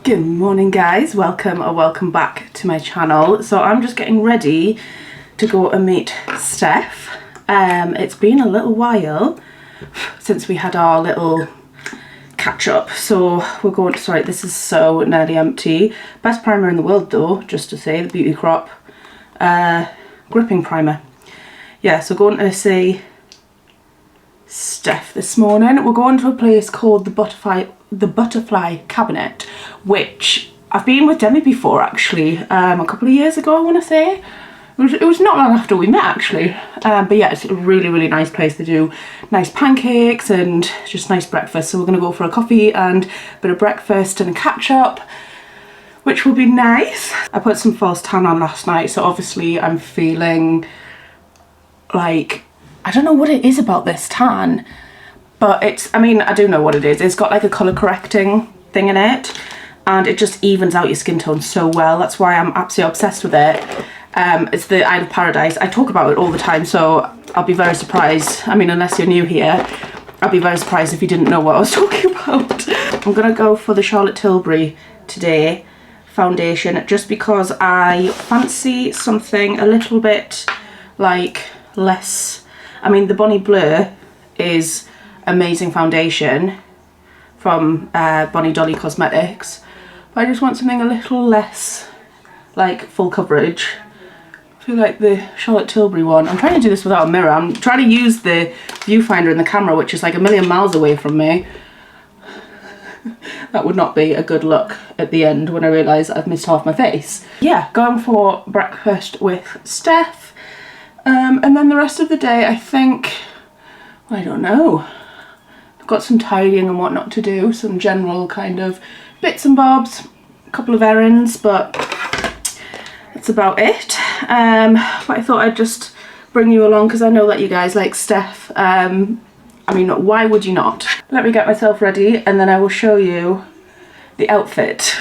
Good morning guys, welcome or welcome back to my channel. So I'm just getting ready to go and meet Steph. It's been a little while since we had our little catch up, so we're going to, sorry, this is so nearly empty. Best primer in the world though, just to say, the Beauty Crop gripping primer. Yeah, so going to see Steph this morning. We're going to a place called the Butterfly Cabinet, which I've been with Demi before actually, a couple of years ago I want to say. It was not long after we met actually, but yeah, it's a really nice place. They do nice pancakes and just nice breakfast, so we're going to go for a coffee and a bit of breakfast and a catch up, which will be nice. I put some false tan on last night, so obviously I'm feeling like, I don't know what it is about this tan, but it's, I mean, I do know what it is. It's got like a colour correcting thing in it, and it just evens out your skin tone so well. That's why I'm absolutely obsessed with it. It's the Isle of Paradise. I talk about it all the time, so I'll be very surprised. I mean, unless you're new here, I'll be very surprised if you didn't know what I was talking about. I'm gonna go for the Charlotte Tilbury today foundation, just because I fancy something a little bit like less. I mean, the Bonnie Blur is amazing foundation from Bonnie Dolly Cosmetics, but I just want something a little less like full coverage. I feel like the Charlotte Tilbury one, I'm trying to do this without a mirror. I'm trying to use the viewfinder in the camera, which is like a million miles away from me. That would not be a good look at the end when I realise I've missed half my face. Yeah, going for breakfast with Steph. And then the rest of the day, I think, I don't know. I've got some tidying and whatnot to do, some general kind of bits and bobs, a couple of errands, but that's about it. But I thought I'd just bring you along because I know that you guys like Steph. I mean, why would you not? Let me get myself ready and then I will show you the outfit.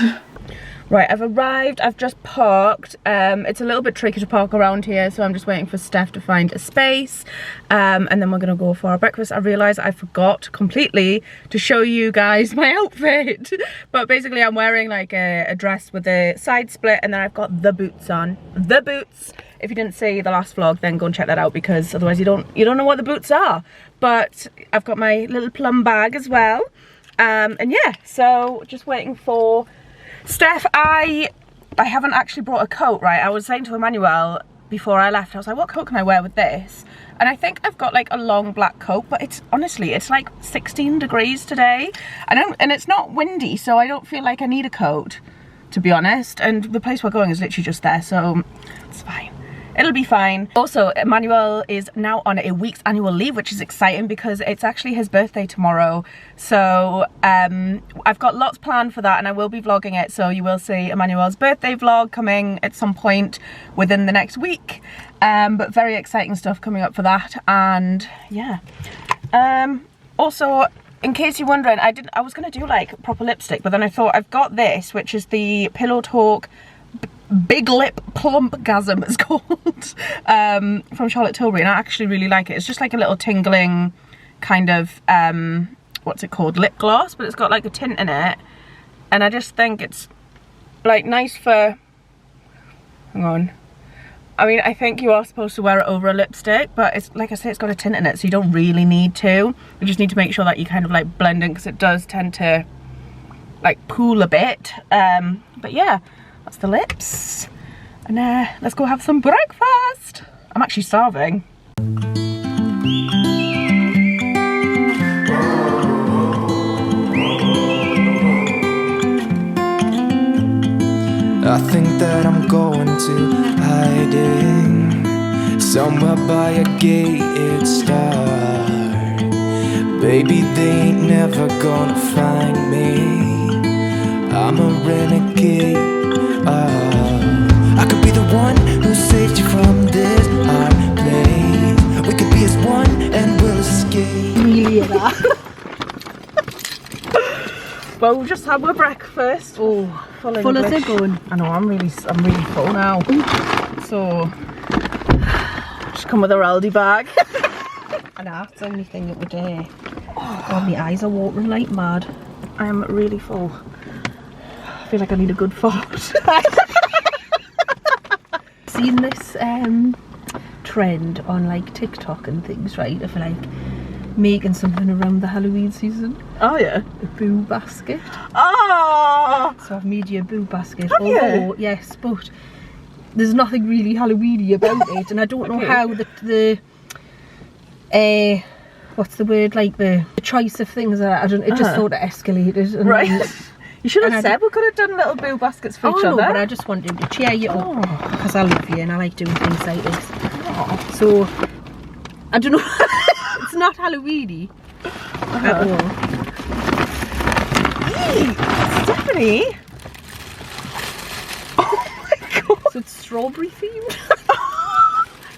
Right, I've arrived, I've just parked. It's a little bit tricky to park around here, so I'm just waiting for Steph to find a space. And then we're gonna go for our breakfast. I realised I forgot completely to show you guys my outfit. But basically I'm wearing like a dress with a side split, and then I've got the boots on. The boots! If you didn't see the last vlog, then go and check that out, because otherwise you don't know what the boots are. But I've got my little plum bag as well. And yeah, so just waiting for Steph. I haven't actually brought a coat, right? I was saying to Emmanuel before I left, I was like, what coat can I wear with this? And I think I've got like a long black coat, but it's honestly, it's like 16 degrees today. And it's not windy, so I don't feel like I need a coat, to be honest. And the place we're going is literally just there, so it's fine. It'll be fine. Also, Emmanuel is now on a week's annual leave, which is exciting because it's actually his birthday tomorrow. So I've got lots planned for that, and I will be vlogging it. So you will see Emmanuel's birthday vlog coming at some point within the next week. But very exciting stuff coming up for that. And yeah. Also, in case you're wondering, I was gonna do like proper lipstick, but then I thought I've got this, which is the Pillow Talk Big Lip Plumpgasm it's called, from Charlotte Tilbury, and I actually really like it. It's just like a little tingling kind of what's it called, lip gloss, but it's got like a tint in it, and I just think it's like nice for, hang on, I mean, I think you are supposed to wear it over a lipstick, but it's like I say, it's got a tint in it, so you don't really need to. You just need to make sure that you kind of like blend in, because it does tend to like pool a bit. But yeah, that's the lips, and let's go have some breakfast. I'm actually starving. I think that I'm going to hiding somewhere by a gated star. Baby, they ain't never gonna find me. I'm a renegade. I could be the one who saved you from this hard place. We could be as one and we'll escape. Well, we've just had our breakfast. Oh, full as it going. I know, I'm really full now. So just come with a Aldi bag. And that's the only thing that we're doing. Oh, my eyes are watering like mad. I am really full. feel like I need a good fart. Seen this trend on like TikTok and things, right? Of like making something around the Halloween season. Oh yeah. A boo basket. Oh! So I've made you a boo basket. Have you? Yes, but there's nothing really Halloweeny about it, and I don't know how the what's the word, like the choice of things that I don't. It just sort of escalated. And Right. then, You should have said we could have done little boo baskets for each no, other. but I just wanted to cheer you up because I love you and I like doing things like this. So I don't know. It's not Halloweeny at all. Stephanie. Oh my god. So it's strawberry themed.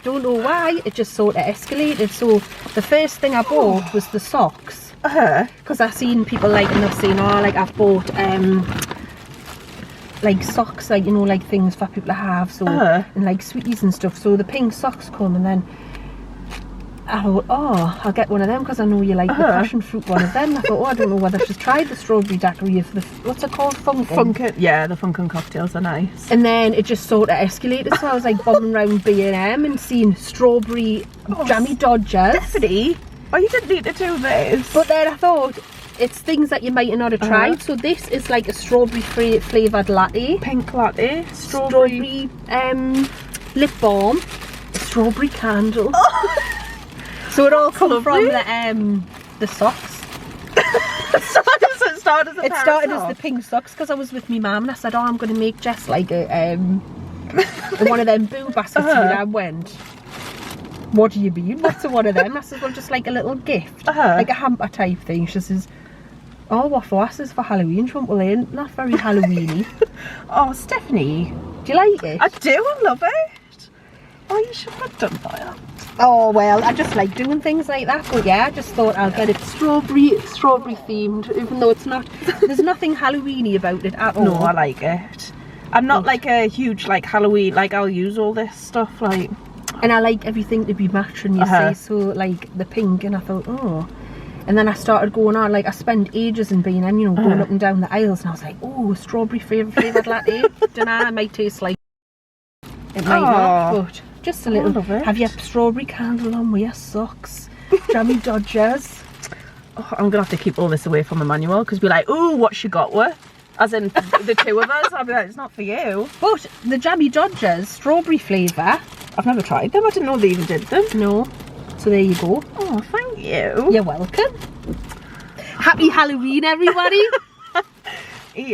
Don't know why, it just sort of escalated. So the first thing I bought was the socks. Because I've seen people like, and I've seen, like I've bought like socks, like, you know, like things for people to have, so and like sweeties and stuff. So the pink socks come, and then I thought, oh, I'll get one of them because I know you like the passion fruit one of them. I thought, oh, I don't know whether she's tried the strawberry daiquiri of the, what's it called, Funkin'? Yeah, the Funkin' cocktails are nice. And then it just sort of escalated, so I was like bombing around B&M and seeing strawberry jammy dodgers. Stephanie, oh, you didn't need to do this. But then I thought, it's things that you might not have tried. So this is like a strawberry flavoured latte. Pink latte. Strawberry lip balm. Strawberry candle. So it all come from the socks. It started as the pink socks because I was with my mum and I said, oh, I'm going to make Jess like a one of them boo baskets. And I went, what do you mean? What's one of them? I said, well, just like a little gift, like a hamper type thing. She says, oh, what for? I says, for Halloween. She went, well, they're not very Halloweeny. Oh, Stephanie. Do you like it? I do, I love it. Oh, you should have done that. Oh, well, I just like doing things like that. But yeah, I just thought I'll get it strawberry themed, even though it's not, there's nothing Halloweeny about it at all. No, I like it. I'm not like a huge like Halloween, like I'll use all this stuff like. And I like everything to be matching, you see, so like the pink, and I thought, oh. And then I started going on, like I spent ages in B&M, you know, going up and down the aisles, and I was like, oh, strawberry flavoured latte. Don't know, it might taste like, it might not, but just a little. Have you strawberry candle on with your socks? Jammy dodgers. Oh, I'm gonna have to keep all this away from Emmanuel because we're like, oh, what she got with? As in the two of us. I'll be like, it's not for you. But the jammy dodgers, strawberry flavour. I've never tried them. I didn't know they even did them. No. So there you go. Oh, thank you. You're welcome. Happy Halloween, everybody.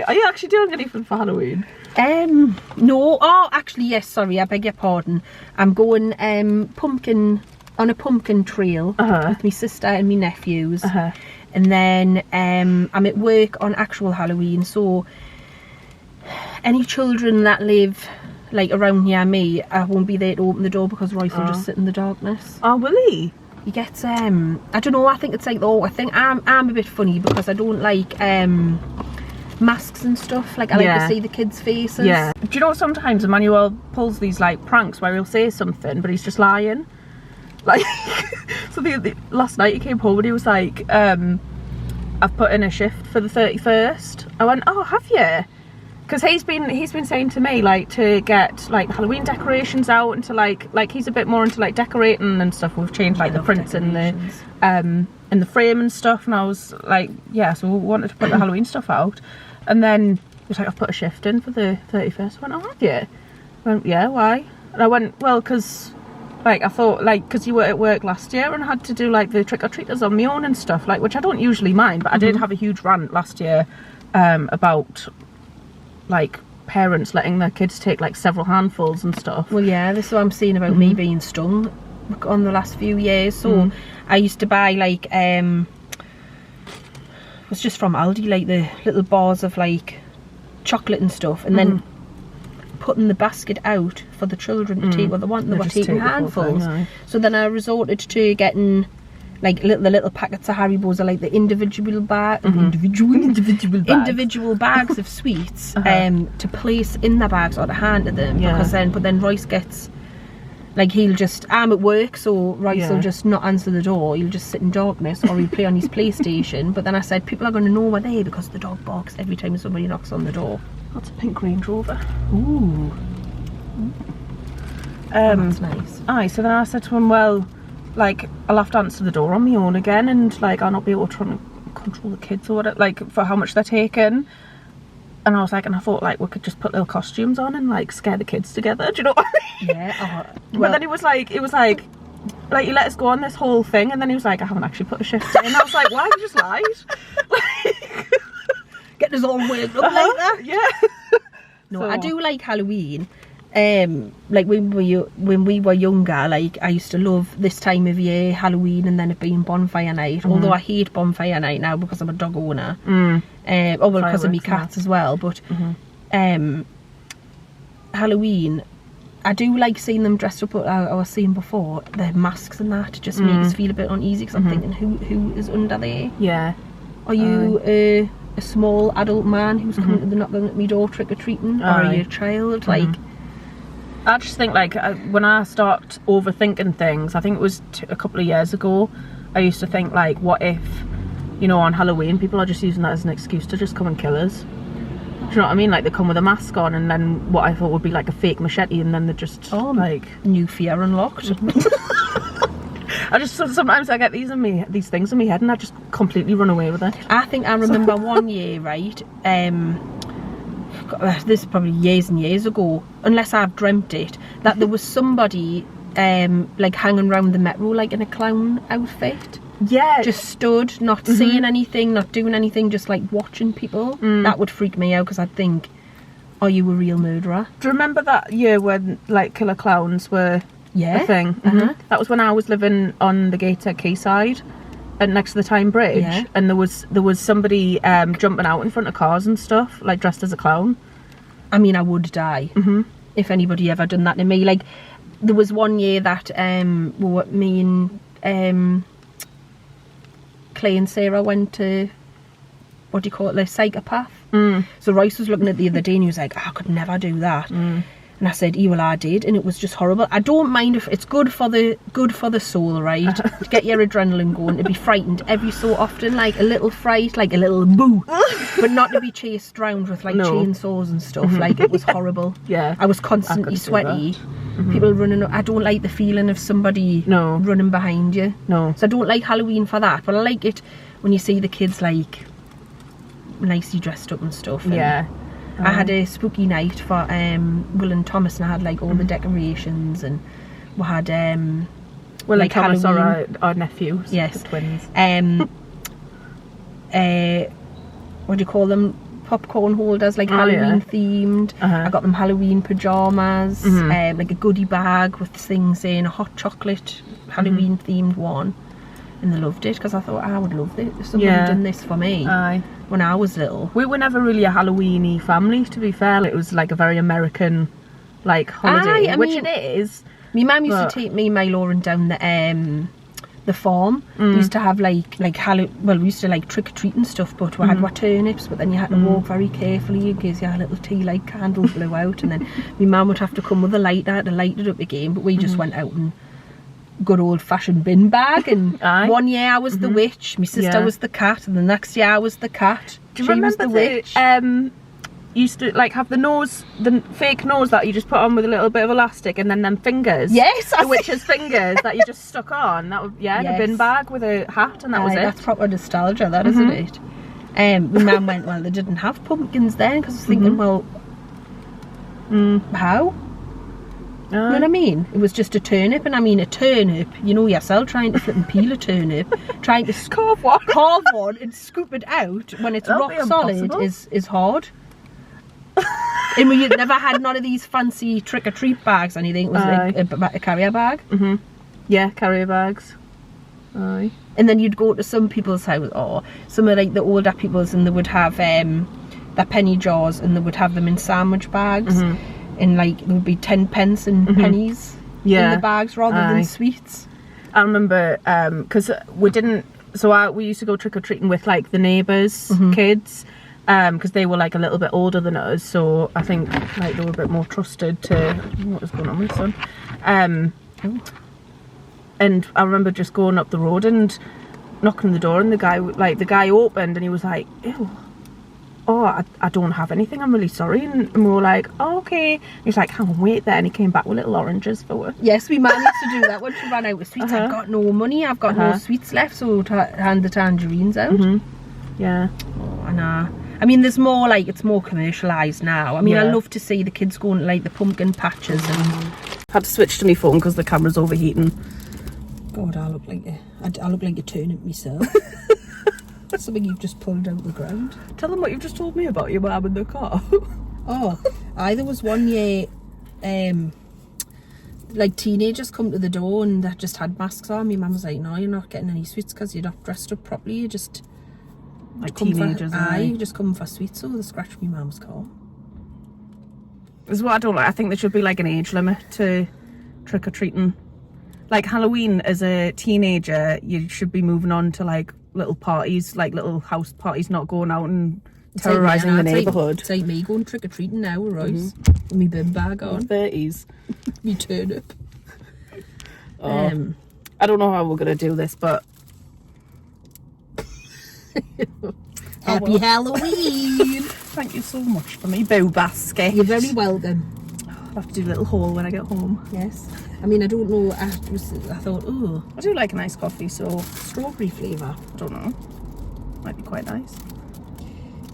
Are you actually doing anything for Halloween? No. Oh, actually, yes. Sorry, I beg your pardon. I'm going on a pumpkin trail with my sister and my nephews, and then I'm at work on actual Halloween. So any children that live like around near me, I won't be there to open the door because Royce will just sit in the darkness. Oh, will he? He gets I don't know. I think it's like I think I'm a bit funny because I don't like masks and stuff. Like I like to see the kids' faces. Yeah. Do you know sometimes Emmanuel pulls these like pranks where he'll say something but he's just lying. Like so the last night he came home and he was like, I've put in a shift for the 31st. I went, oh, have you? Because he's been saying to me like to get like Halloween decorations out and to like he's a bit more into like decorating and stuff. We've changed like the prints in the frame and stuff, and I was like, yeah, so we wanted to put the Halloween stuff out. And then he was like, I've put a shift in for the 31st. I went, oh, have you? I went, yeah, why? And I went, well, because like I thought, like, because you were at work last year and had to do like the trick-or-treaters on my own and stuff, like, which I don't usually mind, but I did have a huge rant last year about like parents letting their kids take like several handfuls and stuff. Well, yeah, this is what I'm saying about me being stung on the last few years. So I used to buy like it was just from Aldi, like the little bars of like chocolate and stuff, and then putting the basket out for the children to take what they want. They were taking handfuls. So then I resorted to getting like the little packets of Haribos are like the individual bags of sweets to place in the bags or to hand to them, because then Royce gets like, he'll just, I'm at work, so Royce will just not answer the door, he'll just sit in darkness or he'll play on his PlayStation. But then I said, people are going to know we're there because the dog barks every time somebody knocks on the door. That's a pink Range Rover. Ooh. That's nice. Aye, so then I said to him, well, like, I'll have to answer the door on my own again, and like I'll not be able to try and control the kids or whatever, like for how much they're taking. And I was like, and I thought like we could just put little costumes on and like scare the kids together. Do you know what I mean? Yeah. But then it was like you let us go on this whole thing, and then he was like, I haven't actually put a shift in. And I was like, why? You just lied. Like, getting us all worked up like that. Yeah. No, So- I do like Halloween. Like when we were younger, like I used to love this time of year, Halloween, and then it being bonfire night. Although I hate bonfire night now because I'm a dog owner. Because of me cats as well. But Halloween, I do like seeing them dressed up. I was saying before, the masks and that just make us feel a bit uneasy because I'm thinking, who is under there? Yeah. Are you a small adult man who's coming to the knocking at my door trick or treating, or are you a child? Like. I just think like when I start overthinking things, I think it was a couple of years ago, I used to think like, what if, you know, on Halloween people are just using that as an excuse to just come and kill us. Do you know what I mean? Like they come with a mask on, and then what I thought would be like a fake machete, and then they're just like New fear unlocked. I just sometimes I get these things in my head, and I just completely run away with it. I think I remember one year, right? This is probably years and years ago, unless I've dreamt it, that there was somebody like hanging around the metro like in a clown outfit. Yeah. Just stood, not saying anything, not doing anything, just like watching people. That would freak me out because I'd think, are you a real murderer? Do you remember that year when like killer clowns were a thing? That was when I was living on the Gateshead quayside, and next to the Tyne Bridge, and there was somebody jumping out in front of cars and stuff, like dressed as a clown. I mean, I would die if anybody ever done that to me. Like, there was one year that me and Clay and Sarah went to, what do you call it, the psychopath. So Royce was looking at the other day and he was like, I could never do that. And I said, well, I did, and it was just horrible. I don't mind if it's good for the soul, right? To get your adrenaline going, to be frightened every so often, like a little fright, like a little boo, but not to be chased around with like chainsaws and stuff. Like it was horrible. Yeah, I was constantly sweaty. People running. I don't like the feeling of somebody running behind you. No. So I don't like Halloween for that, but I like it when you see the kids like nicely dressed up and stuff. And yeah. I had a spooky night for Will and Thomas, and I had like all the decorations, and we had Will like and Thomas Halloween. are our nephews. Yes. The twins. What do you call them? Popcorn holders, like Halloween themed. I got them Halloween pajamas, like a goodie bag with things in, a hot chocolate Halloween themed one, and they loved it because I thought I would love this if someone had done this for me. Aye. When I was little. We were never really a Halloween-y family, to be fair. It was like a very American like holiday, which it is. My mum used to take me and my Lauren down the farm. We used to have we used to like trick or treat and stuff, but we had our turnips, but then you had to walk very carefully in case your little tea light candle blew out, and then my mum would have to come with a lighter to light it up again, but we just went out and good old fashioned bin bag, and one year I was the witch, my sister was the cat, and the next year I was the cat. Do you remember the witch? Used to like have the fake nose that you just put on with a little bit of elastic, and then them fingers. Yes, the witch's fingers that you just stuck on. That was in a bin bag with a hat, and that was it. That's proper nostalgia, that isn't it? My mum went, well, they didn't have pumpkins then, because I was thinking, well, how? You know what I mean? It was just a turnip, and I mean a turnip, you know yourself, trying to flip and peel a turnip, trying to carve one and scoop it out when it's rock solid is hard. And we had never had none of these fancy trick-or-treat bags or anything. It was a carrier bag. Yeah, carrier bags. Aye. And then you'd go to some people's house, or some of like the older people's, and they would have their penny jars, and they would have them in sandwich bags. And like there would be 10 pence and pennies in the bags rather than sweets. I remember because we used to go trick-or-treating with like the neighbours' kids, because they were like a little bit older than us, so I think like they were a bit more trusted to what was going on with my son. And I remember just going up the road and knocking on the door, and the guy opened, and he was like, ew. oh, I don't have anything, I'm really sorry. And we were like, oh, okay. And he was like, hang on, wait there. And he came back with little oranges for her. Yes, we managed to do that when she ran out of sweets. I've got no money, I've got no sweets left, so to hand the tangerines out. Yeah. Oh, and I mean, there's more, like, it's more commercialised now. I mean, I love to see the kids going to, like, the pumpkin patches and... Had to switch to my phone because the camera's overheating. God, I look like a turnip myself. Something you've just pulled out of the ground. Tell them what you've just told me about your mum in the car. Oh, there was one year, like, teenagers come to the door and they just had masks on. My mum was like, no, you're not getting any sweets because you're not dressed up properly. You just... Like teenagers, you just come for sweets. So they scratched my mum's car. This is what I don't like. I think there should be like an age limit to trick-or-treating. Like Halloween, as a teenager, you should be moving on to like little parties, like little house parties, not going out and terrorising the neighbourhood. It's like me going trick-or-treating now, right? With me bin bag on. 30s. Me turnip. I don't know how we're going to do this, but... Happy Halloween! Thank you so much for me boo basket. You're very welcome. I'll have to do a little haul when I get home. Yes. I mean, I don't know. I thought, oh, I do like a nice coffee, so strawberry flavour. I don't know. Might be quite nice.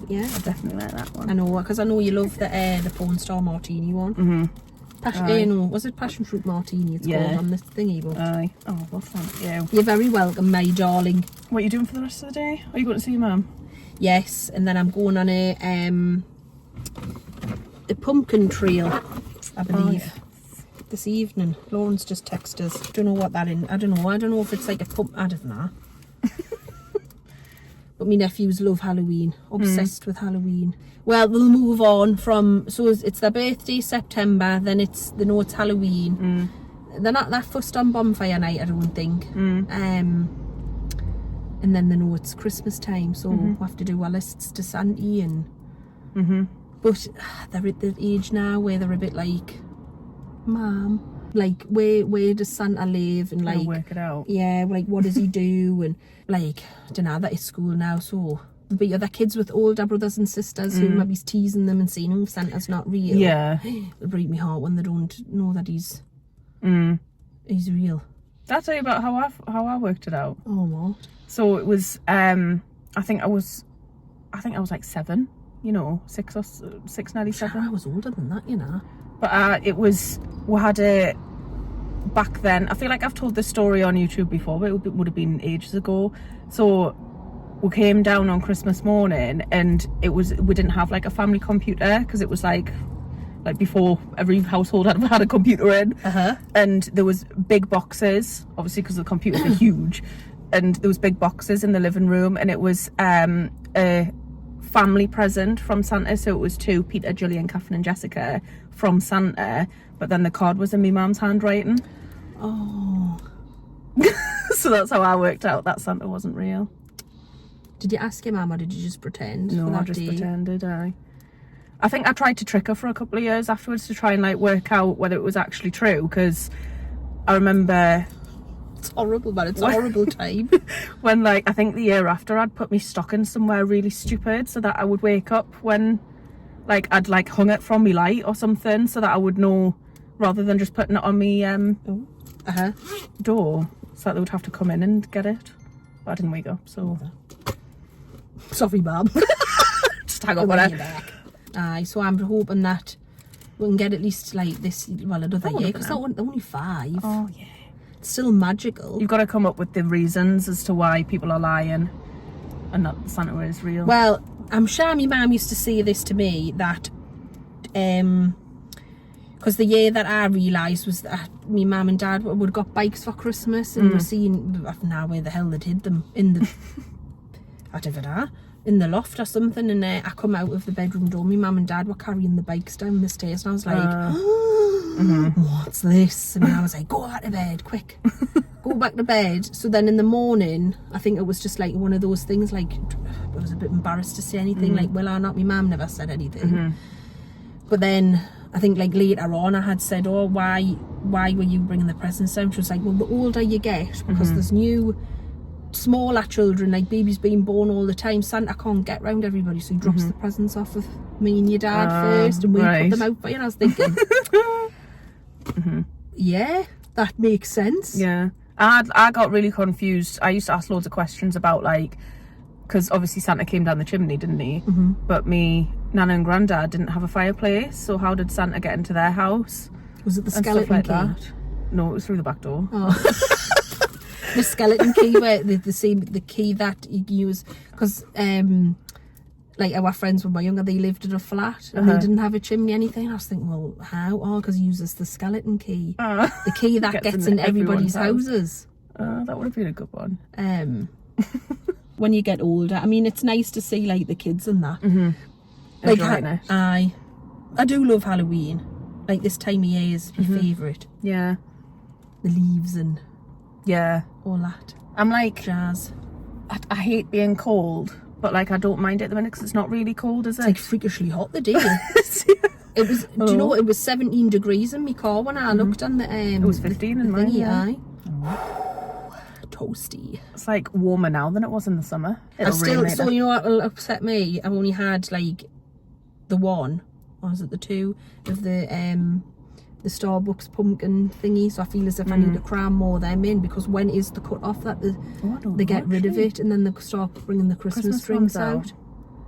Yeah, I definitely like that one. I know, because I know you love the porn star martini one. No, was it passion fruit martini? It's called on this thingy. But aye. Oh, well, thank you. You're very welcome, my darling. What are you doing for the rest of the day? Are you going to see your mum? Yes, and then I'm going on a pumpkin trail, I believe, this evening. Lauren's just texted us. Don't know what that is. I don't know if it's like a pump. I don't know. But my nephews love Halloween. Obsessed with Halloween. Well, we'll move on from... So it's their birthday, September. Then it's Halloween. They're not that fussed on bonfire night, I don't think. And then they know it's Christmas time. So we'll have to do our lists to Santy and... But they're at the age now where they're a bit like... Mom, like, where does Santa live? And like... work it out. Yeah, like, what does he do? And like, I don't know, that is school now, so... But you're the kids with older brothers and sisters who maybe teasing them and saying, oh, Santa's not real. Yeah. It'll break my heart when they don't know that he's real. I'll tell you about how I worked it out. Oh, what? So it was, I think I was like 7, you know, 6, nearly 7. I was older than that, you know. But it was, we had a, back then, I feel like I've told this story on YouTube before, but it would have been ages ago. So we came down on Christmas morning and we didn't have like a family computer because it was like before every household had a computer in. And there was big boxes, obviously because the computers are huge, and there was big boxes in the living room, and it was a family present from Santa. So it was to Peter, Gillian, Catherine and Jessica from Santa, but then the card was in my mum's handwriting. Oh. So that's how I worked out that Santa wasn't real. Did you ask your mum or did you just pretend? No, I just pretended. I think I tried to trick her for a couple of years afterwards to try and like work out whether it was actually true, because I remember... It's horrible, man. It's a horrible time. When, like, I think the year after, I'd put my stocking somewhere really stupid so that I would wake up when, like, I'd, like, hung it from my light or something so that I would know, rather than just putting it on my door, so that they would have to come in and get it. But I didn't wake up, so... Sorry, Mum. Just hang up on it. Aye, so I'm hoping that we can get at least, like, this, well, another year, because they're only 5. Oh, yeah. Still magical. You've got to come up with the reasons as to why people are lying and not Santa is real. Well, I'm sure my mum used to say this to me, that because the year that I realised was that my mum and dad would have got bikes for Christmas, and were seeing, I don't know where the hell they'd hid them, in the whatever, in the loft or something, and I come out of the bedroom door, my mum and dad were carrying the bikes down the stairs, and I was like, what's this? And I was like, go out to bed, quick. Go back to bed. So then in the morning, I think it was just like one of those things, like, I was a bit embarrassed to say anything, like, well or not, my mum never said anything. But then I think, like, later on I had said, oh, why were you bringing the presents down? She was like, well, the older you get, because there's new smaller children, like babies being born all the time, Santa can't get round everybody, so he drops the presents off with me and your dad first, and we put them out for you. And I was thinking, yeah, that makes sense. Yeah. I got really confused. I used to ask loads of questions about, like, because obviously Santa came down the chimney, didn't he? But me Nana and Grandad didn't have a fireplace, so how did Santa get into their house? Was it the And skeleton stuff like key? that? No, it was through the back door. Oh. The skeleton key, where the key that you use, because like our friends when we were younger, they lived in a flat and they didn't have a chimney or anything. I was thinking, well, how? Oh, because he uses the skeleton key, the key that gets in everybody's houses. That would have been a good one. When you get older, I mean, it's nice to see like the kids and that. Like, Enjoying it. I do love Halloween. Like, this time of year is my favourite. Yeah. The leaves and Yeah. all that I'm like, jazz. I hate being cold, but like I don't mind it at the minute because it's not really cold, is it? It's like freakishly hot the day. It was. Do you know it was 17 degrees in my car when I looked on the It was 15 in mine. thingy, Yeah. aye. Toasty. It's like warmer now than it was in the summer. I It'll still, rain so later. you know what will upset me? I've only had like the one, or was it the two of the Starbucks pumpkin thingy, so I feel as if I need to cram more of them in, because when is the cut off that they get rid of it and then they start bringing the Christmas drinks out?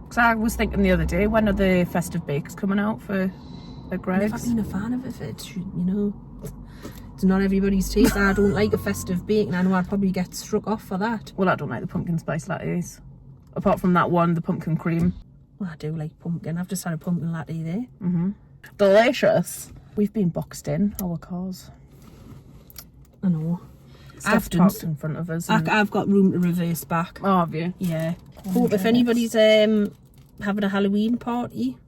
Because I was thinking the other day, when are the festive bakes coming out for Greg's? Never been a fan of it, you know. It's not everybody's taste. I don't like a festive bake, and I know I'd probably get struck off for that. Well, I don't like the pumpkin spice lattes. Apart from that one, the pumpkin cream. Well, I do like pumpkin. I've just had a pumpkin latte there. Delicious. We've been boxed in, our cars. I know. Steph parked in front of us. I've got room to reverse back. Oh, have you? Yeah. Hope if anybody's having a Halloween party,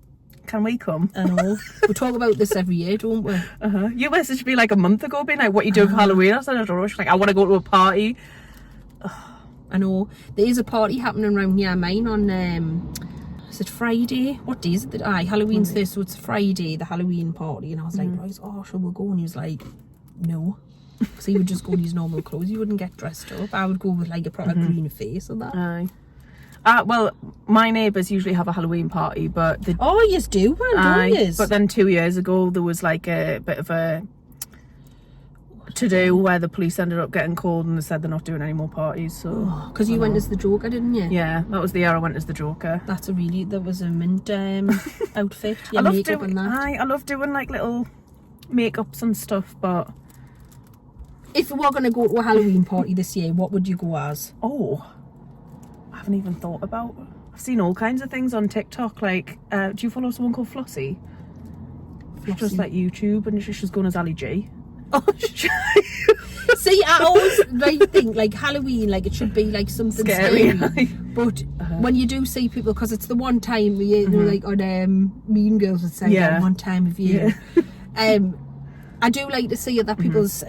Can we come? I know. We talk about this every year, don't we? You messaged me like a month ago being like, what you doing for Halloween? I said, I don't know. She's like, I want to go to a party. I know. There is a party happening around near mine on, is it Friday? What day is it? Halloween's Thursday, so it's Friday, the Halloween party. And I was like, right, shall we go? And he was like, no. So he would just go in his normal clothes. He wouldn't get dressed up. I would go with like a proper green face and that. Aye. Well, my neighbours usually have a Halloween party, but Oh, yes, do one, don't you? but then 2 years ago there was like a bit of a to-do where the police ended up getting called and they said they're not doing any more parties. So because you went as the Joker, didn't you? yeah, that was the year I went as the Joker. That was a mint outfit. I love makeup doing and that. I love doing like little makeups and stuff, but If you were going to go to a Halloween party this year, what would you go as? I haven't even thought about. I've seen all kinds of things on TikTok. Like, do you follow someone called Flossie? She's just like YouTube, and she's going as Ali G. Oh, see, I always think like Halloween, like it should be like something scary. But when you do see people, because it's the one time of year, you know, like on Mean Girls would say, that one time of year. I do like to see that people's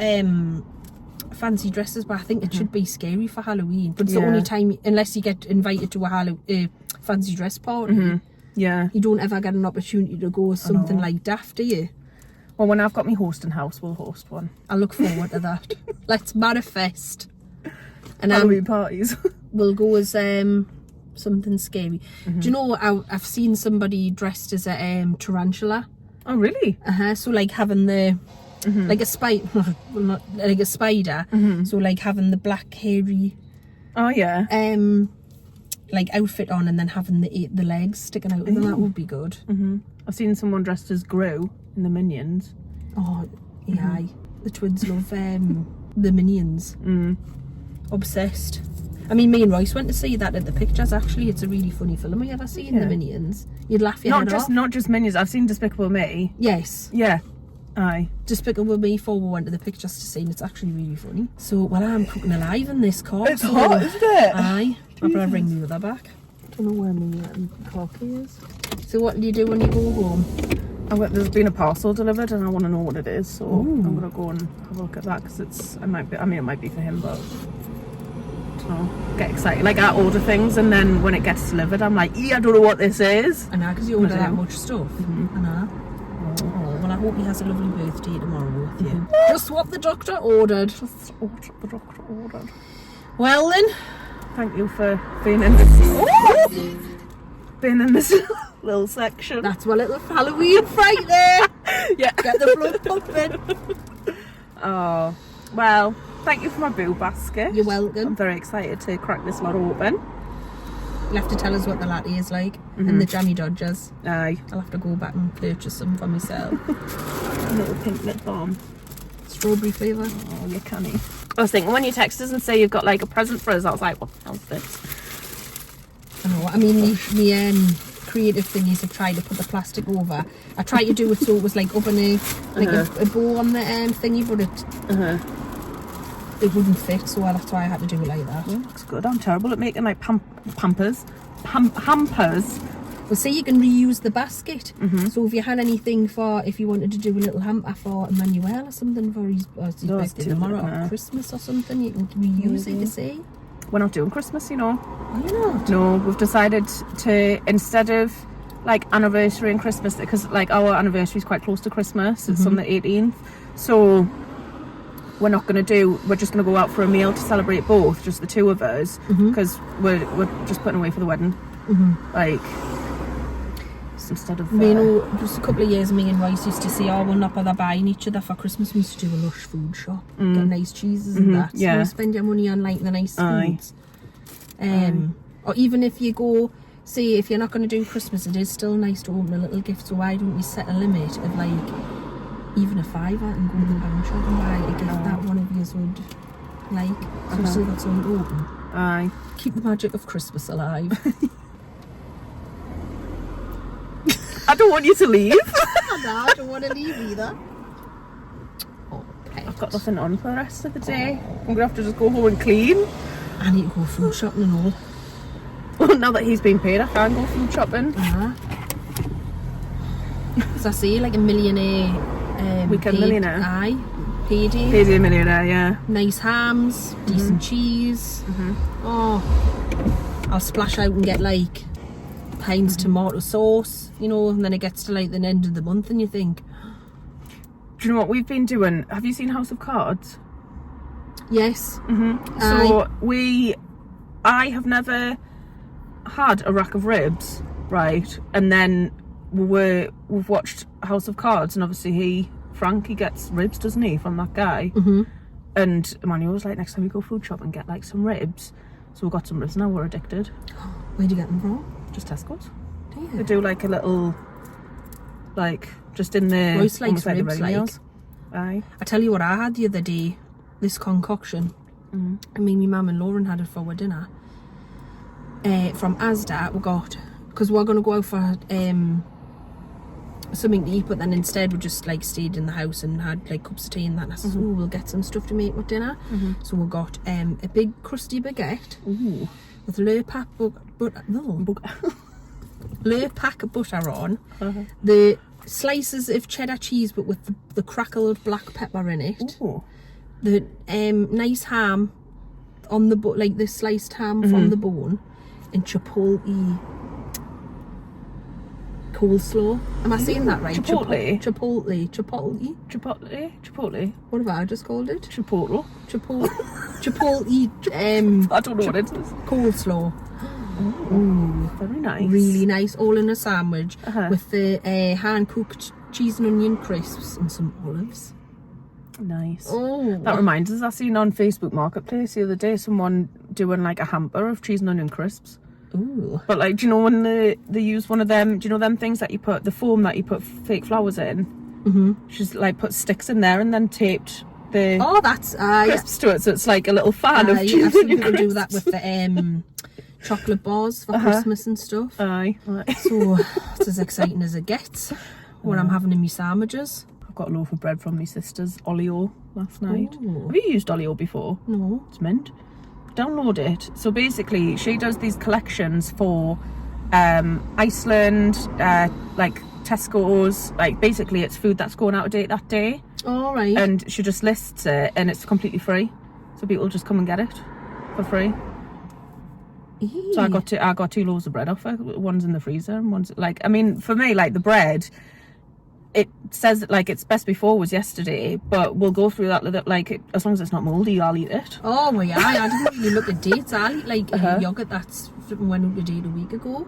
fancy dresses, but I think it should be scary for Halloween. But it's the only time, unless you get invited to a fancy dress party. Yeah. You don't ever get an opportunity to go with something like daft, do you? Well, when I've got my hosting house, we'll host one. I look forward to that. Let's manifest. And Halloween parties. we'll go as something scary. Do you know, I've seen somebody dressed as a tarantula. Oh, really? So like having the like a spider, well, not like a spider. So like having the black hairy Oh, yeah. like outfit on, and then having the legs sticking out, and then that would be good. I've seen someone dressed as Gru in the Minions. Oh yeah, the twins love the Minions. Obsessed. I mean, me and Royce went to see that at the pictures. Actually, it's a really funny film. Have you ever seen the Minions? You'd laugh your head off. Not just Minions. I've seen Despicable Me. Yes. Yeah. Aye. Despicable Me 4, we went to the pictures to see, and it's actually really funny. So, well, I'm cooking alive in this car. It's hot, isn't it? Aye. I better bring the other back. I don't know where my car key is. So what do you do when you go home? There's been a parcel delivered and I want to know what it is, so I'm going to go and have a look at that, because it might be for him, but I don't know, get excited. Like, I order things and then when it gets delivered I'm like, I don't know what this is. I know, because you order that much stuff. I know. Oh, well, I hope he has a lovely birthday tomorrow with you. Just what the doctor ordered. Just what the doctor ordered. Well then, Thank you for being in this. Being in this little section. that's my little Halloween fright there. Yeah. Get the blood pumping. Oh, well, thank you for my boo basket. You're welcome. I'm very excited to crack this lot open. You'll have to tell us what the latte is like and the jammy dodgers. Aye. I'll have to go back and purchase some for myself. A little pink lip balm. Strawberry flavour. Oh, you canny. I was thinking when you text us and say you've got like a present for us, I was like, what the hell's this? I know. I mean, the creative thingies have tried to put the plastic over. I tried to do it so it was like up in a bow on the thingy, but it wouldn't fit, so that's why I had to do it like that. Oh, looks good. I'm terrible at making like hampers. Well, say you can reuse the basket. So if you had anything for, if you wanted to do a little hamper for Emmanuel or something for his birthday tomorrow or Christmas or something, you can reuse it, you see. We're not doing Christmas, you know. Why not? No, we've decided to, instead of like anniversary and Christmas, because like our anniversary is quite close to Christmas, it's on the 18th, so we're just going to go out for a meal to celebrate both, just the two of us, because we're just putting away for the wedding. Like, instead of you know, just a couple of years me and Royce used to say, oh, we'll not bother buying each other for Christmas. We used to do a lush food shop, get nice cheeses and that. So you spend your money on like the nice foods. Or even if you go, say if you're not going to do Christmas, it is still nice to open a little gift, so why don't you set a limit of like even a £5 and go to the bank shop and buy a gift that one of you would like, so we've still got something to open. Aye. Keep the magic of Christmas alive. I don't want you to leave. No, I don't want to leave either. Oh, pet. I've got nothing on for the rest of the day. I'm going to have to just go home and clean. I need to go food shopping and all. Well, now that he's been paid, I can go food shopping. As I say, like a millionaire. Weekend millionaire. Aye. Payday. Payday millionaire, yeah. Nice hams, decent cheese. Oh, I'll splash out and get like Heinz tomato sauce, you know, and then it gets to like the end of the month and you think, do you know what we've been doing? Have you seen House of Cards? yes. So I have never had a rack of ribs, right? And then we've watched House of Cards, and obviously Frank gets ribs, doesn't he, from that guy? And Emmanuel was like, next time we go food shop and get like some ribs. So we got some ribs, now we're addicted. Where'd you get them from? Just Tesco's. Do you? They do like a little, like, just in the Royce likes almost like the ribs, ready like. meals. Aye. I tell you what I had the other day, this concoction. I mean, my mum and Lauren had it for our dinner. From Asda, we got, because we're going to go out for something to eat, but then instead we just like stayed in the house and had like cups of tea and that. And I said, oh, we'll get some stuff to make with dinner. So we got a big crusty baguette with Lurpak butter on, the slices of cheddar cheese but with the crackled black pepper in it. Ooh. The nice ham on the like the sliced ham from the bone, and chipotle coleslaw. Am I saying that right? Chipotle? Chipotle. What have I just called it? Chipotle. Chipotle. I don't know what it is. Coleslaw. Ooh, very nice. Really nice, all in a sandwich with the hand cooked cheese and onion crisps and some olives. Nice. Oh, that reminds us, I seen on Facebook Marketplace the other day someone doing like a hamper of cheese and onion crisps. Ooh. But like, do you know when they use one of them, do you know them things that you put, the foam that you put fake flowers in? She's like put sticks in there and then taped the that's crisps to it, so it's like a little fan of cheese I've seen and onion people crisps. do that with the chocolate bars for Christmas and stuff. Aye. So it's as exciting as it gets when I'm having in my sandwiches. I've got a loaf of bread from my sister's Olio last night. Ooh. Have you used Olio before? No. It's mint. Download it. So basically she does these collections for Iceland, like Tesco's, like basically it's food that's going out of date that day. All right. And she just lists it and it's completely free. So people just come and get it for free. So I got two loaves of bread off her. One's in the freezer and one's like, I mean, for me, like the bread, it says like it's best before was yesterday, but we'll go through that like as long as it's not mouldy, I'll eat it. Oh well, yeah, I didn't really look at dates. I eat like yogurt that's flipping went out the date a week ago.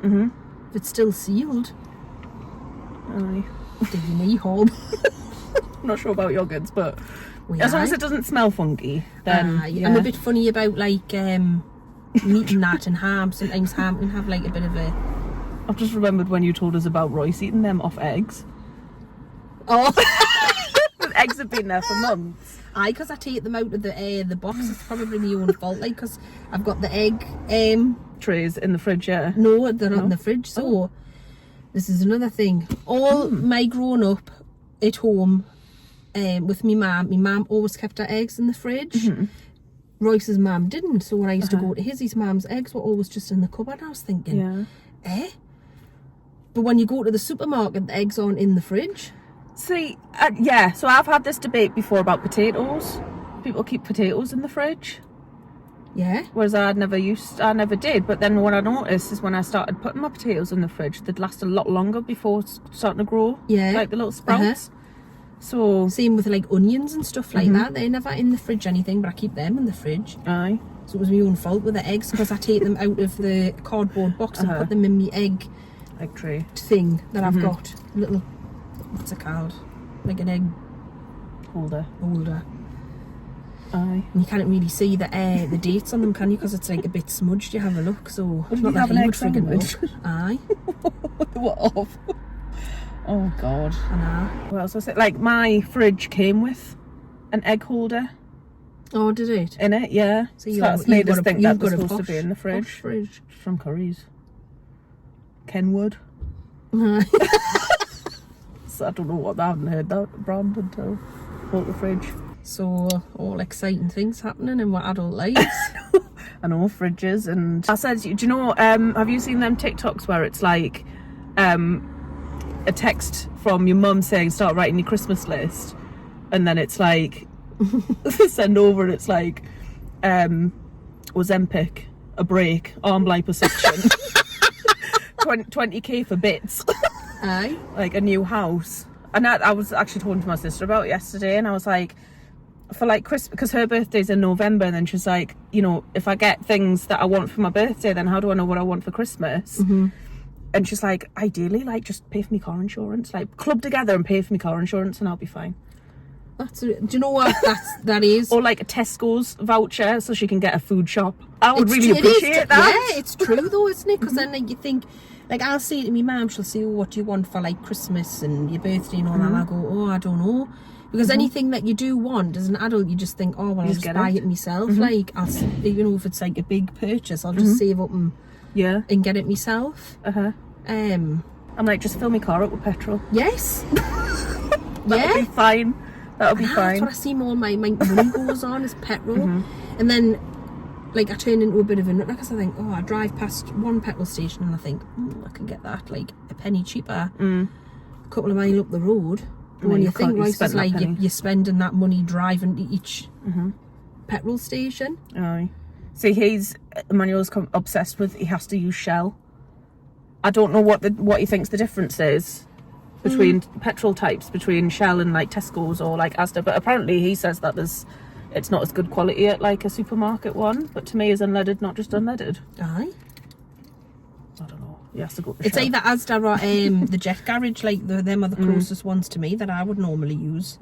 If it's still sealed. Aye. Do you need home? I'm not sure about yogurts, but Well, as long as it doesn't smell funky, then yeah. I'm a bit funny about like meat and that and ham. Sometimes ham can have like a bit of a... I've just remembered when you told us about Royce eating them off eggs. Oh. Eggs have been there for months. Aye, because I take them out of the box. It's probably my own fault, like, because I've got the egg trays in the fridge. Yeah. No, they're not in the fridge. So this is another thing. All my growing up at home with me mum always kept her eggs in the fridge. Royce's mum didn't. So when I used to go to his mum's, eggs were always just in the cupboard. I was thinking, but when you go to the supermarket, the eggs aren't in the fridge. See, yeah, so I've had this debate before about potatoes. People keep potatoes in the fridge. Yeah. Whereas I never did. But then what I noticed is when I started putting my potatoes in the fridge, they'd last a lot longer before starting to grow. Yeah. Like the little sprouts. So same with like onions and stuff like that. They're never in the fridge anything, but I keep them in the fridge. Aye. So it was my own fault with the eggs, because I take them out of the cardboard box and put them in my egg tray thing that I've got. Little, what's it called? Like an egg holder. Aye. And you can't really see the dates on them, can you? Because it's like a bit smudged. You have a look. So not that he would friggin' know. Aye. What off? Oh God. I know. What else was it? Like my fridge came with an egg holder. Oh, did it? In it, yeah. So that's made us think that was supposed to be in the fridge. Fridge. From Curry's. Kenwood. So I don't know what, I haven't heard that brand until bought the fridge. So all exciting things happening in our adult lives. I know, fridges. And I said, do you know, have you seen them TikToks where it's like a text from your mum saying start writing your Christmas list, and then it's like send over and it's like Ozempic, a break, arm liposuction, 20k for bits. Aye. Like a new house. And I was actually talking to my sister about it yesterday, and I was like, for like Christmas, because her birthday's in November, and then she's like, you know, if I get things that I want for my birthday, then how do I know what I want for Christmas? And she's like, ideally, like, just pay for me car insurance, like club together and pay for me car insurance and I'll be fine. Do you know what that is? Or like a Tesco's voucher so she can get a food shop. I would really appreciate that. Yeah, it's true though, isn't it? Because then like, you think, like, I'll say to me mum, she'll say, oh, what do you want for like Christmas and your birthday and all that, and I go, oh, I don't know. Because anything that you do want as an adult, you just think, oh, well, I'll just buy it myself. Like, I'll, you know, if it's like a big purchase, I'll just save up and get it myself. I'm like, just fill my car up with petrol. Yes. That'll be fine. That'll be fine. That's what I see more my money goes on is petrol. And then, like, I turn into a bit of a nut because I think, oh, I drive past one petrol station and I think, I can get that like a penny cheaper. A couple of miles up the road. But when you think, right, it's like you're spending that money driving to each petrol station. Aye. See, Emmanuel's obsessed with, he has to use Shell. I don't know what he thinks the difference is between petrol types, between Shell and like Tesco's or like Asda, but apparently he says that it's not as good quality at like a supermarket one, but to me is unleaded, not just unleaded. Aye. I don't know. He has to go to It's Shell. either Asda or the Jet Garage, like them are the closest ones to me that I would normally use.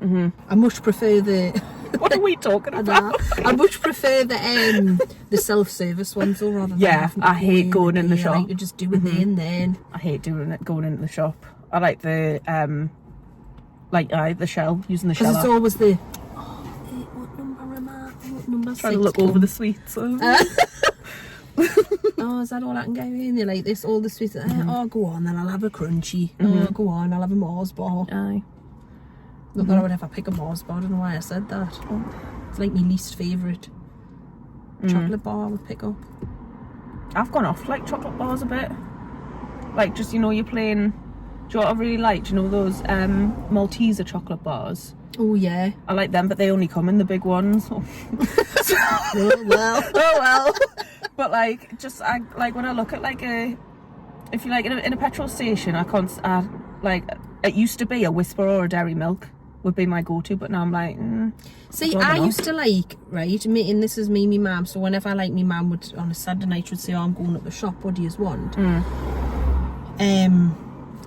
I much prefer the... What are we talking about? I much prefer the self-service ones though, rather than I hate going in the shop. I like to just do it there and then. I hate going into the shop. I like the the Shell, using the Shell. Because it's always the... what number am I? What number? Trying to look over the sweets. Oh, is that all I can go in? They're like this, all the sweets. Oh, go on, then I'll have a crunchy. Oh, go on, I'll have a Mars bar. Aye. Not that I would ever pick a Mars bar. I don't know why I said that. It's like my least favourite chocolate bar I would pick up. I've gone off like chocolate bars a bit. Like, just, you know, you're playing... Do you know what I really like? Do you know those Malteser chocolate bars? Oh, yeah. I like them, but they only come in the big ones. Oh, well. Oh, well. But, like, just, when I look at, like, if you like, in a petrol station, it used to be a Whisper or a Dairy Milk would be my go-to, but now I'm like, See, I used to like, right, and this is me, my mum, so whenever like my mum would, on a Saturday night, would say, oh, I'm going up the shop, what do you want?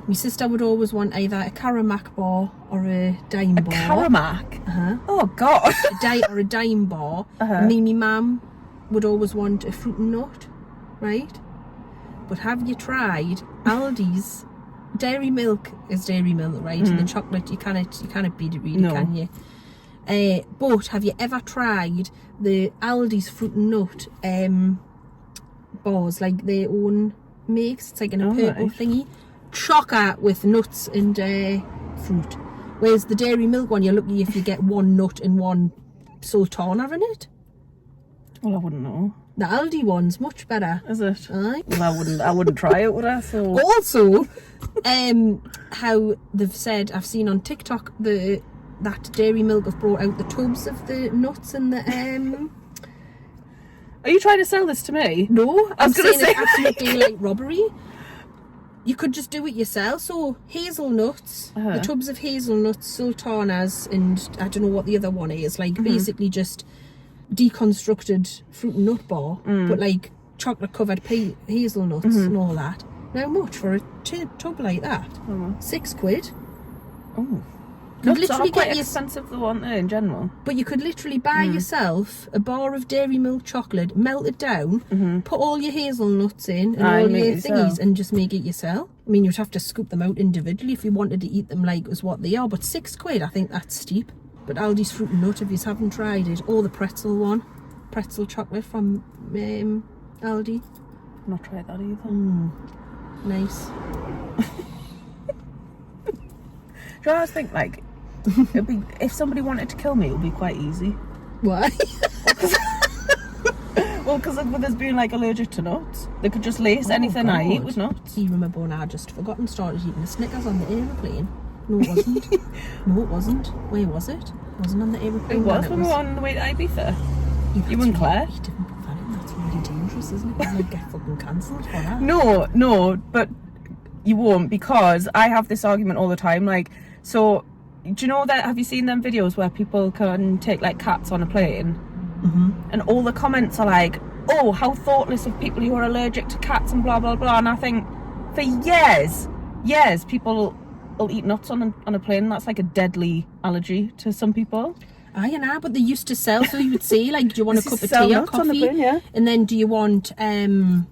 My sister would always want either a Caramac bar or a dime bar. Caramac? Oh, God. Or a dime bar. And me, my mum would always want a fruit and nut, right? But have you tried Aldi's Dairy Milk is Dairy Milk, right? And the chocolate, you can't beat it really, can you? But have you ever tried the Aldi's fruit and nut bars, like their own makes? It's like in a purple thingy. Chocker with nuts and fruit. Whereas the Dairy Milk one, you're lucky if you get one nut and one sultana in it. Well, I wouldn't know. The Aldi one's much better. Is it? Aye. Well, I wouldn't try it, would I? So. Also, how they've said, I've seen on TikTok that Dairy Milk have brought out the tubs of the nuts and the Are you trying to sell this to me? No, I I'm was gonna saying say it's absolute daylight robbery. You could just do it yourself. So hazelnuts, the tubs of hazelnuts, sultanas, and I don't know what the other one is. Like basically just deconstructed fruit and nut bar, but like chocolate covered hazelnuts and all that. Now much for a tub like that? £6. Oh. Could Nuts literally are quite get expensive, the one there in general. But you could literally buy yourself a bar of Dairy Milk chocolate, melt it down, put all your hazelnuts in and all your thingies and just make it yourself. I mean, you'd have to scoop them out individually if you wanted to eat them like as what they are, but £6, I think that's steep. But Aldi's fruit and nut, if you haven't tried it, or the pretzel one, pretzel chocolate from Aldi. I've not tried that either. Nice. Do you always think, like, it'd be, if somebody wanted to kill me, it would be quite easy. Why? Well, because with us being, like, allergic to nuts, they could just lace anything I eat with nuts. You remember when I just forgot and started eating the Snickers on the aeroplane? No, it wasn't. No, it wasn't. Where was it? It wasn't on the aeroplane. It was when we were on the way to Ibiza. You and Claire. You didn't put that in. That's really dangerous, isn't it? You might get fucking cancelled for that. No, but you won't, because I have this argument all the time. Like, so, do you know that? Have you seen them videos where people can take like cats on a plane? And all the comments are like, oh, how thoughtless of people who are allergic to cats and blah blah blah. And I think for years people will eat nuts on a plane. That's like a deadly allergy to some people. Aye, but they used to sell, so you would say, like, do you want a cup of tea or coffee? On the plane, yeah. And then do you want the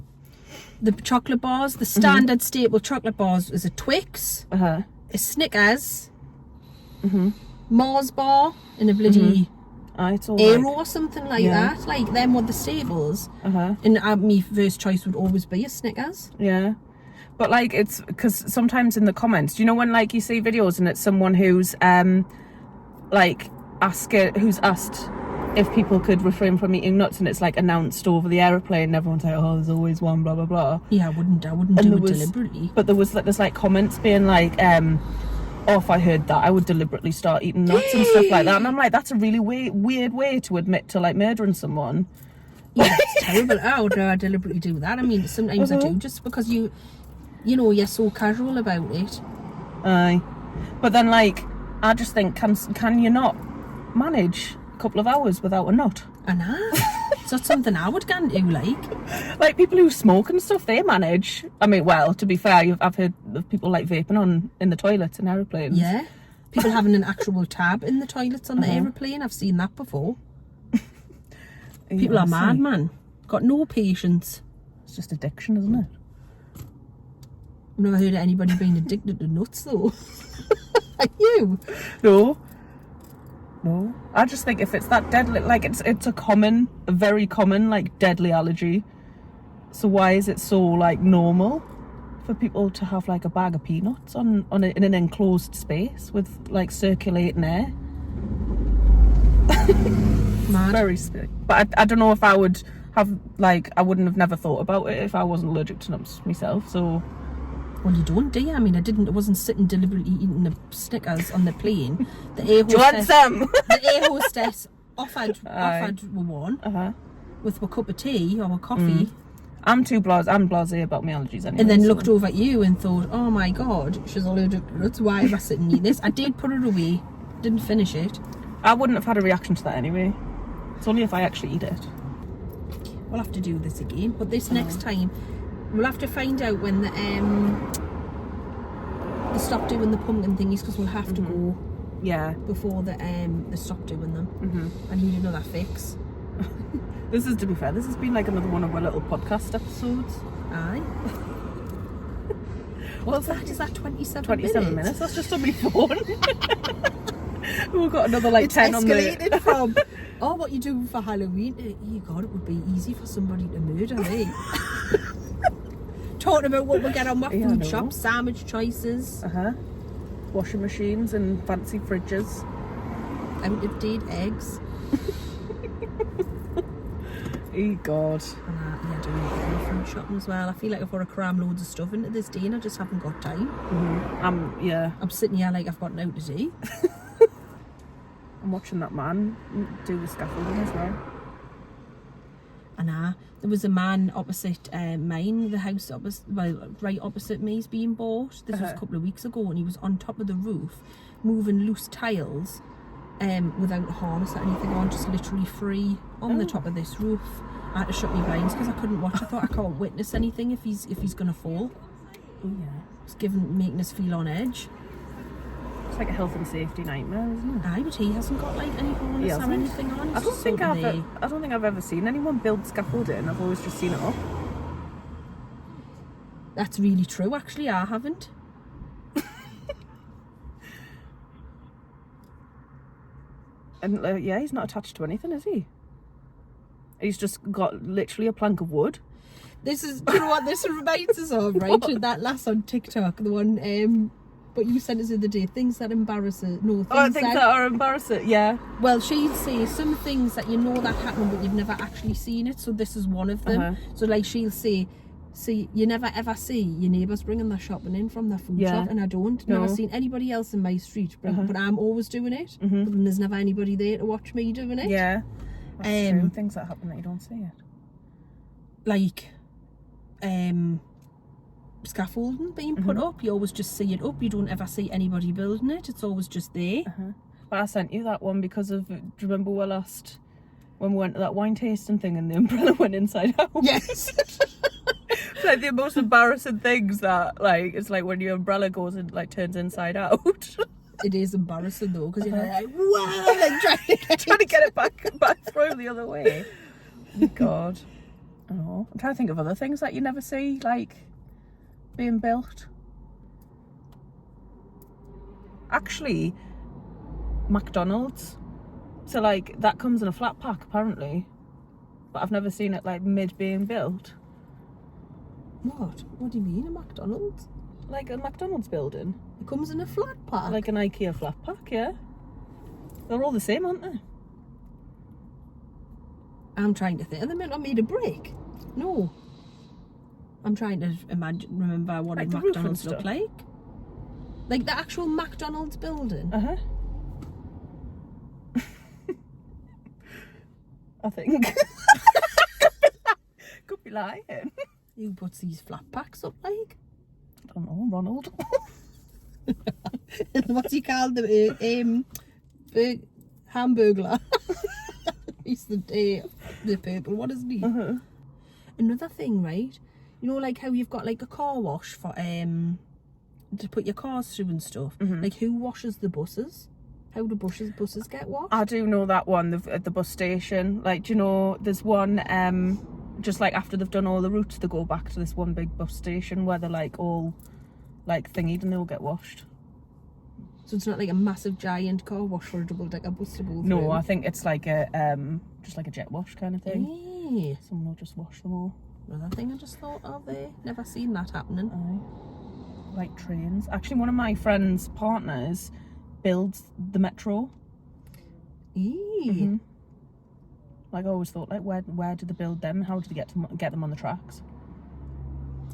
chocolate bars? The standard staple chocolate bars is a Twix, a Snickers, Mars bar, and a bloody it's all Aero like, or something like that. Like, them were the staples. And my first choice would always be a Snickers. Yeah. But, like, it's because sometimes in the comments, do you know when, like, you see videos and it's someone who's, like, who's asked if people could refrain from eating nuts, and it's, like, announced over the aeroplane, and everyone's like, oh, there's always one, blah, blah, blah. Yeah, I wouldn't do it deliberately. But there's, like, comments being like, oh, if I heard that, I would deliberately start eating nuts and stuff like that. And I'm like, that's a really weird way to admit to, like, murdering someone. Yeah, it's terrible. Oh, no, I deliberately do that. I mean, sometimes I do, just because you know, you're so casual about it. Aye. But then, like, I just think, can you not manage a couple of hours without a nut? I know. It's not something I would go and do, like. Like, people who smoke and stuff, they manage. I mean, well, to be fair, I've heard of people, like, vaping in the toilets in aeroplanes. Yeah. People having an actual tab in the toilets on the aeroplane. I've seen that before. People are mad, man. Got no patience. It's just addiction, isn't it? I've never heard of anybody being addicted to nuts, though. Are you? No. I just think if it's that deadly, like, it's a very common, like, deadly allergy. So why is it so, like, normal for people to have, like, a bag of peanuts in an enclosed space with, like, circulating air? Mad. Very sick. But I don't know if I would have, like, I wouldn't have never thought about it if I wasn't allergic to nuts myself, so... Well, you don't, do you? I mean, I wasn't sitting deliberately eating the Snickers on the plane. The air hostess, do you want some? The air hostess offered me one with a cup of tea or a coffee. I'm blasé about my allergies anyway. And then so- looked over at you and thought, oh my god, she's allergic to nuts, why am I sitting eating this? I did put it away, didn't finish it. I wouldn't have had a reaction to that anyway. It's only if I actually eat it. We'll have to do this again, but this next time, we'll have to find out when they stop doing the pumpkin thingies, because we'll have to go Yeah. before they stop doing them. I need another fix. This is, to be fair, this has been like another one of our little podcast episodes. Aye. What's that? Is that 27 minutes. That's just on my phone. We've got another like It's 10 on the... escalated from, oh, what you doing for Halloween? You God, it would be easy for somebody to murder me. Talking about what we get on my Yeah, I food know. shop, sandwich choices, Washing machines and fancy fridges. out of date eggs. Oh God. And I do food shopping as well. I feel like I've got to cram loads of stuff into this day and I just haven't got time. Yeah. I'm sitting here like I've got nothing to do. I'm watching that man do the scaffolding as well. And there was a man opposite mine, the house opposite, well, right opposite me is being bought. This was a couple of weeks ago, and he was on top of the roof moving loose tiles without a harness or anything on, just literally free on the top of this roof. I had to shut my blinds because I couldn't watch. I thought I can't witness anything if he's gonna fall. Oh yeah. It's making us feel on edge. It's like a health and safety nightmare, isn't it? Aye, but he hasn't got like any harness or hasn't? anything on. He's I don't just think sort of there. I don't think I've ever seen anyone build scaffolding. I've always just seen it up. That's really true. Actually, I haven't. And yeah, he's not attached to anything, is he? He's just got literally a plank of wood. This is, do you know what this reminds us of, right? That last on TikTok, the one, but you sent us the other day, things that embarrass us. No, Things that are embarrassing. Yeah. Well, she'd say some things that you know that happened, but you've never actually seen it. So this is one of them. So like she'll say, see, you never ever see your neighbours bringing their shopping in from their food shop, and I don't. No. Never seen anybody else in my street bring, but I'm always doing it. But then there's never anybody there to watch me doing it. Yeah. That's true. Things that happen that you don't see it. Like scaffolding being put up, you always just see it up, you don't ever see anybody building it, it's always just there. But I sent you that one because of, do you remember when we went to that wine tasting thing and the umbrella went inside out? Yes. It's like the most embarrassing things that, like, it's like when your umbrella goes and like turns inside out. It is embarrassing though, because you're like, wow, like Trying to get it back through the other way. Oh, God. Oh, I'm trying to think of other things that you never see, like, being built. Actually, McDonald's. So, like, that comes in a flat pack, apparently. But I've never seen it, like, mid being built. What? What do you mean, a McDonald's? Like a McDonald's building. It comes in a flat pack? Like an IKEA flat pack, yeah. They're all the same, aren't they? I'm trying to think. Are they meant to be made of brick? No. I'm trying to remember what Like a the roof and McDonald's look stuff? like. Like the actual McDonald's building. I think. Could be lying. Who puts these flat packs up like? I don't know, Ronald. What's he called? The hamburglar. He's the purple one, isn't he? Another thing, right? You know, like how you've got like a car wash for to put your cars through and stuff. Like who washes the buses? How do buses get washed? I do know that one at the bus station. Like, do you know, there's one just like after they've done all the routes, they go back to this one big bus station where they're like all like thingied and they all get washed. So it's not like a massive giant car wash for a double decker bus to go through? No, I think it's like a just like a jet wash kind of thing. Yeah. Someone will just wash them all. Another thing I just thought of there. Never seen that happening. Aye. Like trains. Actually, one of my friend's partners builds the metro. Eee. Like I always thought, like where do they build them? How do they get them on the tracks?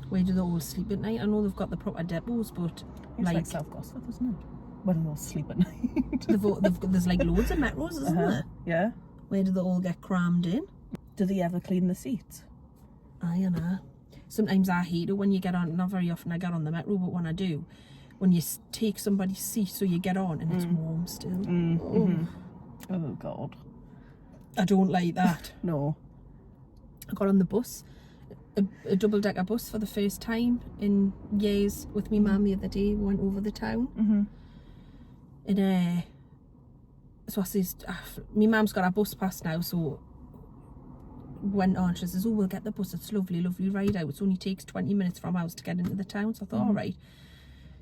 Where do they all sleep at night? I know they've got the proper depots, but It's like South Gosford, isn't it? Where do they all sleep at night? there's like loads of metros, isn't there? Yeah. Where do they all get crammed in? Do they ever clean the seats? I know. Sometimes I hate it when you get on, not very often I get on the metro, but when I do, when you take somebody's seat so you get on and it's warm still. Oh God. I don't like that. No. I got on the bus, a double-decker bus for the first time in years with me mum the other day. We went over the town. And so I says, my mum's got a bus pass now, so went on. She says, oh, we'll get the bus. It's lovely, lovely ride out. It only takes 20 minutes from house to get into the town. So I thought, all right.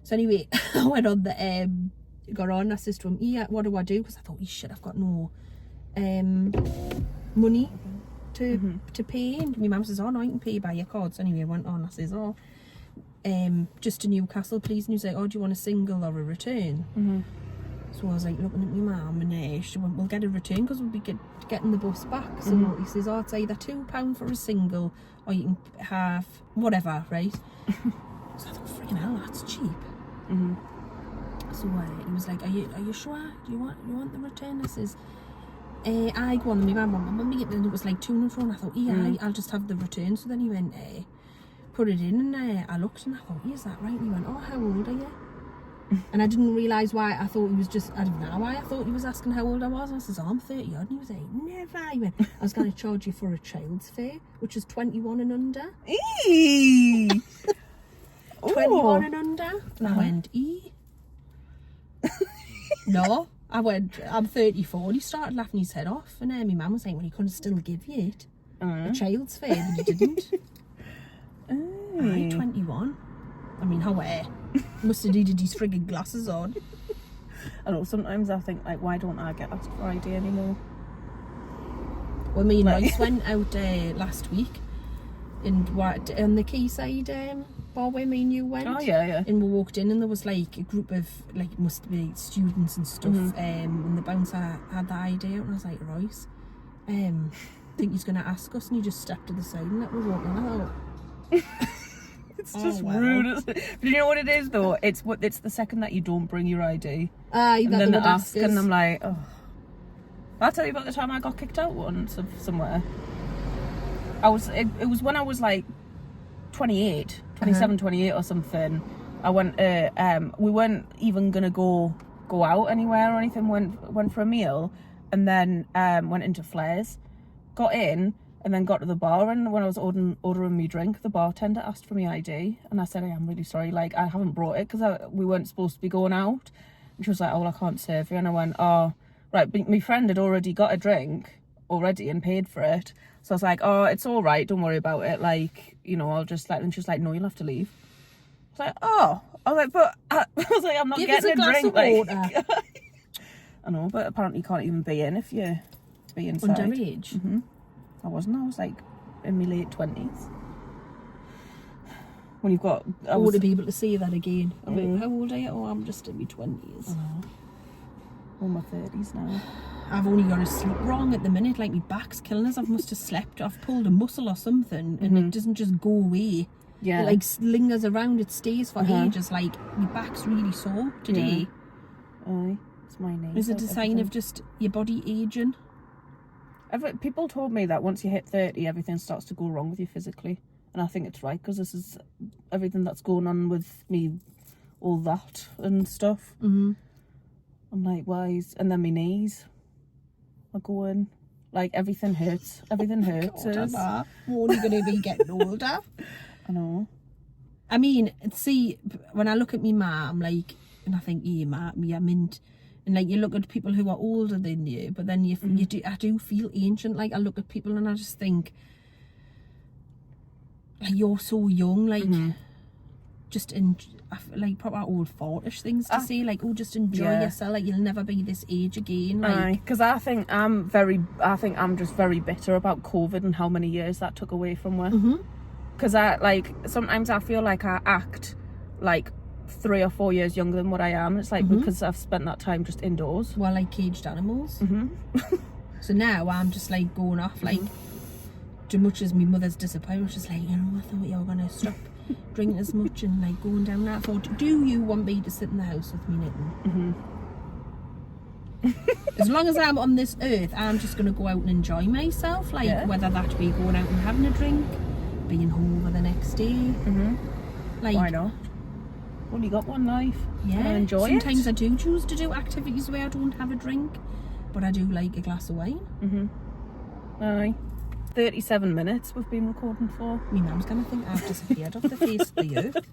So anyway, I went on the, got on. I says to him, yeah, what do I do? Because I thought, shit, I've got no money to pay. And my mum says, oh no, you can pay by your cards. Anyway, I went on. I says, oh, just to Newcastle, please. And he was like, oh, do you want a single or a return? So I was like looking at my mum, and she went, we'll get a return because we'll be getting the bus back. So he says, oh, it's either £2 for a single or you can have whatever, right? So I thought, freaking hell, that's cheap. So he was like, are you sure? Do you want the return? I says, I go on. My mum went, mummy, and it was like £2 and I thought, yeah, I'll just have the return. So then he went, put it in, and I looked and I thought, is that right? And he went, oh, how old are you? And I didn't realise why. I thought he was just, I don't know why I thought he was asking how old I was. And I says, oh, I'm 30 odd. And he was like, never. He went, I was going to charge you for a child's fare, which is 21 and under. 21 and under. And I went, no. I went, I'm 34. And he started laughing his head off. And my mum was like, well, he couldn't still give you it. A child's fare, but he didn't. Aye, 21. I mean, how must have needed his frigging glasses on. I know, sometimes I think, like, why don't I get asked for ID anymore? Well, me and Royce went out last week and on the quayside bar where me and you went. Oh, yeah. And we walked in and there was like a group of, like, it must be students and stuff. And the bouncer had the ID out and I was like, Royce, I think he's going to ask us, and he just stepped to the side and let me walk on. I thought... It's just rude, isn't it? But you know what it is though? It's the second that you don't bring your ID. And then they ask and I'm like, oh. I'll tell you about the time I got kicked out once of somewhere. It was when I was like 27, 28 or something. I went we weren't even gonna go out anywhere or anything, went for a meal and then went into Flair's, got in, and then got to the bar, and when I was ordering me drink, the bartender asked for me ID, and I said, hey, I'm really sorry, like, I haven't brought it because we weren't supposed to be going out. And she was like, oh, well, I can't serve you. And I went, oh, right, but my friend had already got a drink already and paid for it. So I was like, oh, it's all right, don't worry about it, like, you know, I'll just let. And she was like, no, you'll have to leave. I was like, oh. I was like, but I was like, I'm not getting a drink. Like, I know, but apparently you can't even be in if you be inside. Underage? I wasn't. I was like in my late 20s. When you've got... I would be able to say that again. I mean, how old are you? Oh, I'm just in my 20s. I'm in my 30s now. I've only got to sleep wrong at the minute. Like, my back's killing us. I must have slept. I've pulled a muscle or something and it doesn't just go away. Yeah. It like lingers around. It stays for ages. Like, my back's really sore today. Aye. It's my name. Is it a sign of just your body aging? People told me that once you hit 30, everything starts to go wrong with you physically. And I think it's right, because this is everything that's going on with me, all that and stuff. I'm like, why? And then my knees are going, like, everything hurts. Everything hurts. We're only going to be getting older. I know. I mean, see, when I look at me ma, I'm like, and I think, yeah, ma, me, I'm in. And like, you look at people who are older than you, but then I do feel ancient. Like, I look at people and I just think, like, you're so young, like, just like proper old fortish things to say, like, oh, just enjoy yourself, like, you'll never be this age again. Like, because I think I'm just very bitter about COVID and how many years that took away from me. Because sometimes I feel like I act like 3 or 4 years younger than what I am. It's like because I've spent that time just indoors. Well, like caged animals. So now I'm just like going off, like, too much as my mother's disappointment. She's like, you know, I thought you were going to stop drinking as much and like going down that. I thought, do you want me to sit in the house with me knitting? As long as I'm on this earth, I'm just going to go out and enjoy myself, like whether that be going out and having a drink, being over the next day. Like, Why not? Only got one life. yeah, Gotta enjoy sometimes it. I do choose to do activities where I don't have a drink, but I do like a glass of wine. Aye. 37 minutes we've been recording for. My mum's gonna think I've disappeared off the face of the earth.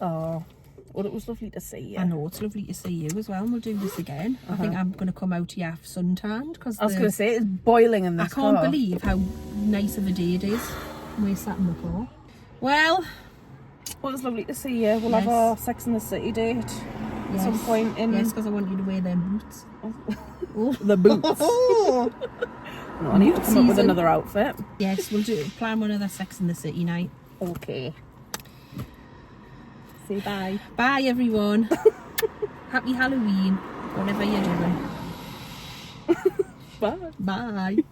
Oh, well, it was lovely to see you. I know, it's lovely to see you as well, and we'll do this again. I think I'm going to come out here suntanned, because I was going to say, it's boiling in I this can't car. believe how nice of a day it is. We're sat in the car. Well, Well, it was lovely to see you. We'll have Yes. our Sex and the City date at some point in... Yes, because I want you to wear them boots. the boots. No, I need to come up with Season. another outfit. Yes, we'll plan one other Sex in the City night. Okay. Say bye. Bye, everyone. Happy Halloween, whatever you're doing. Bye. Bye.